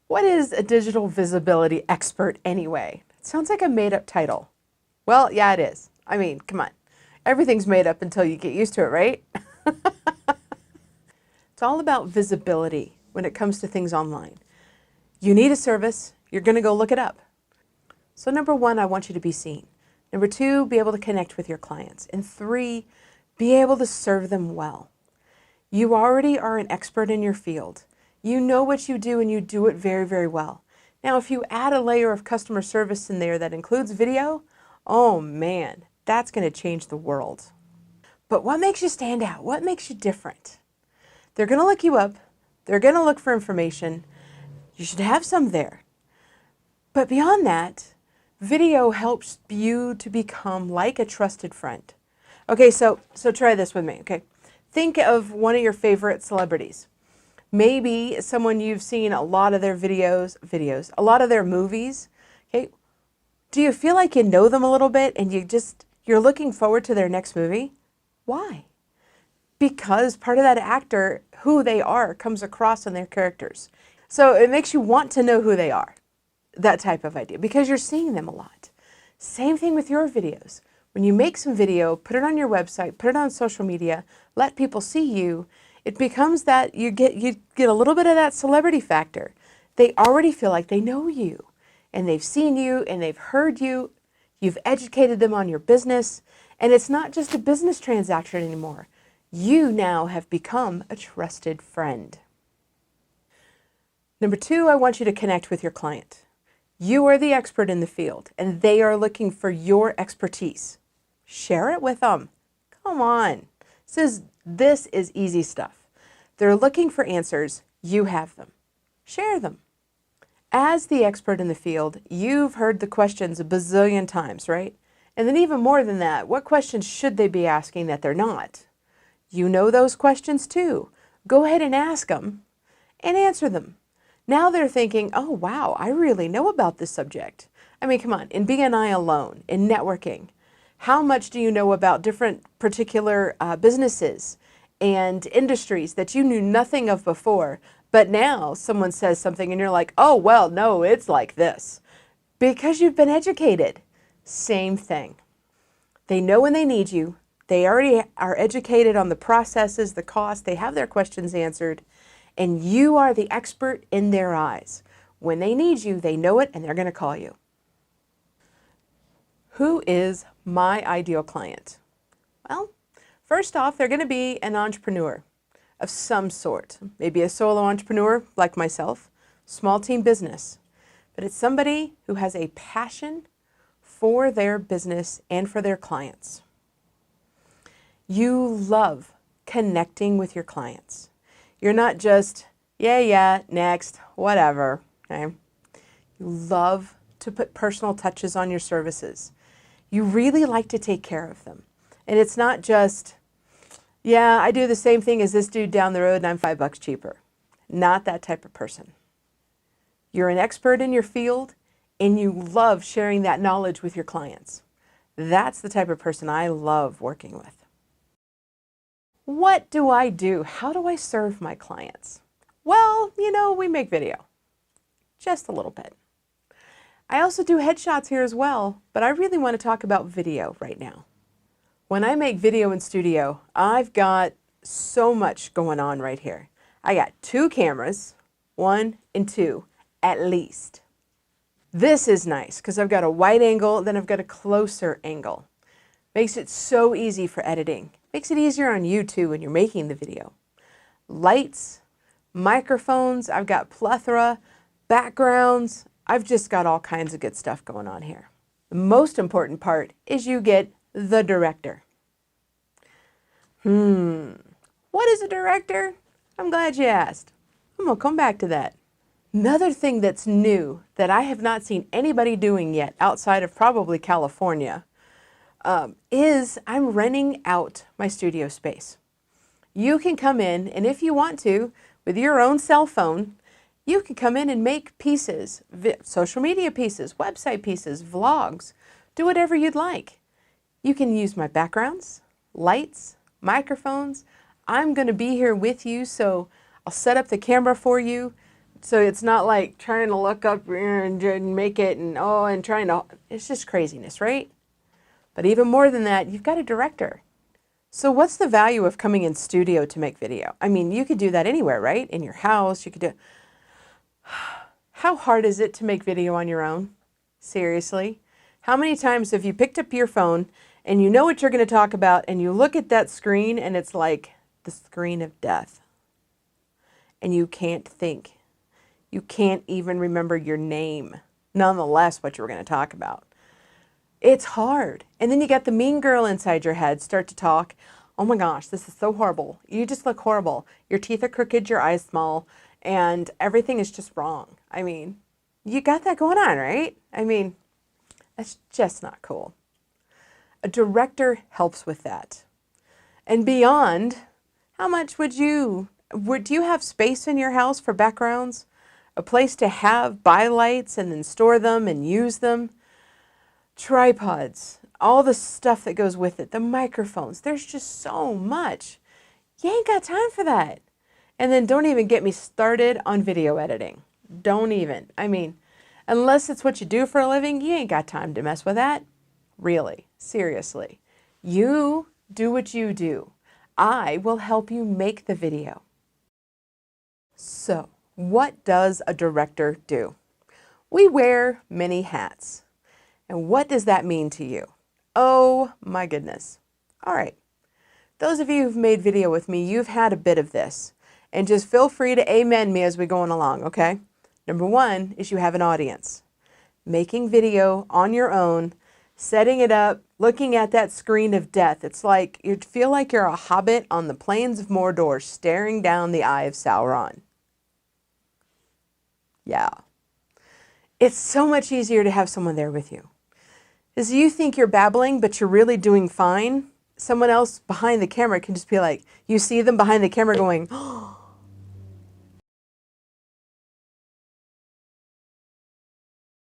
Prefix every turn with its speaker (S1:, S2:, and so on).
S1: What is a digital visibility expert anyway? It sounds like a made-up title. Well, yeah, it is. I mean, come on. Everything's made up until you get used to it, right? It's all about visibility when it comes to things online. You need a service, you're going to go look it up. So number one, I want you to be seen. Number two, be able to connect with your clients. And three, be able to serve them well. You already are an expert in your field. You know what you do and you do it very, very well. Now, if you add a layer of customer service in there that includes video, oh man, that's going to change the world. But what makes you stand out? What makes you different? They're going to look you up. They're going to look for information. You should have some there. But beyond that, video helps you to become like a trusted friend. Okay, so try this with me, okay? Think of one of your favorite celebrities. Maybe someone you've seen a lot of their videos, a lot of their movies, okay? Do you feel like you know them a little bit and you're looking forward to their next movie? Why? Because part of that actor, who they are, comes across in their characters. So it makes you want to know who they are, that type of idea, because you're seeing them a lot. Same thing with your videos. When you make some video, put it on your website, put it on social media, let people see you, it becomes that you get a little bit of that celebrity factor. They already feel like they know you, and they've seen you, and they've heard you. You've educated them on your business, and it's not just a business transaction anymore. You now have become a trusted friend. Number two, I want you to connect with your client. You are the expert in the field, and they are looking for your expertise. Share it with them. Come on. This is easy stuff. They're looking for answers. You have them. Share them. As the expert in the field, you've heard the questions a bazillion times, right? And then even more than that, what questions should they be asking that they're not? You know those questions too. Go ahead and ask them and answer them. Now they're thinking, oh wow, I really know about this subject. I mean, come on, in BNI alone, in networking, how much do you know about different particular businesses and industries that you knew nothing of before, but now someone says something and you're like, oh, well, no, it's like this. Because you've been educated. Same thing. They know when they need you. They already are educated on the processes, the cost. They have their questions answered. And you are the expert in their eyes. When they need you, they know it and they're going to call you. Who is my ideal client? Well, first off, they're going to be an entrepreneur of some sort. Maybe a solo entrepreneur like myself, small team business. But it's somebody who has a passion for their business and for their clients. You love connecting with your clients. You're not just, yeah, next, whatever. Okay? You love to put personal touches on your services. You really like to take care of them. And it's not just, yeah, I do the same thing as this dude down the road and I'm $5 cheaper. Not that type of person. You're an expert in your field and you love sharing that knowledge with your clients. That's the type of person I love working with. What do I do? How do I serve my clients? Well, we make video. Just a little bit. I also do headshots here as well, but I really want to talk about video right now. When I make video in studio, I've got so much going on right here. I got 2 cameras, 1 and 2 at least. This is nice because I've got a wide angle, then I've got a closer angle. Makes it so easy for editing. Makes it easier on you too when you're making the video. Lights, microphones, I've got plethora, backgrounds. I've just got all kinds of good stuff going on here. The most important part is you get the director. What is a director? I'm glad you asked. I'm gonna come back to that. Another thing that's new that I have not seen anybody doing yet outside of probably California is I'm renting out my studio space. You can come in and if you want to, with your own cell phone, you can come in and make pieces, social media pieces, website pieces, vlogs, do whatever you'd like. You can use my backgrounds, lights, microphones. I'm going to be here with you, so I'll set up the camera for you. So it's not like trying to look up and make it and trying to, it's just craziness, right? But even more than that, you've got a director. So what's the value of coming in studio to make video? I mean, you could do that anywhere, right? In your house, you could do. How hard is it to make video on your own? Seriously? How many times have you picked up your phone and you know what you're going to talk about and you look at that screen and it's like the screen of death and you can't think. You can't even remember your name, nonetheless what you were going to talk about. It's hard. And then you got the mean girl inside your head start to talk. Oh my gosh, this is so horrible. You just look horrible. Your teeth are crooked, your eyes small, and everything is just wrong. I mean, you got that going on, right? I mean, that's just not cool. A director helps with that. And beyond, how much do you have space in your house for backgrounds? A place to buy lights and then store them and use them? Tripods, all the stuff that goes with it, the microphones, there's just so much. You ain't got time for that. And then don't even get me started on video editing. Don't even. I mean, unless it's what you do for a living, you ain't got time to mess with that. Really, seriously. You do what you do. I will help you make the video. So, what does a director do? We wear many hats. And what does that mean to you? Oh my goodness. All right. Those of you who've made video with me, you've had a bit of this. And just feel free to amen me as we go along, okay? Number one is you have an audience. Making video on your own, setting it up, looking at that screen of death. It's like you feel like you're a hobbit on the plains of Mordor staring down the eye of Sauron. Yeah. It's so much easier to have someone there with you. As you think you're babbling, but you're really doing fine, someone else behind the camera can just be like, you see them behind the camera going, oh,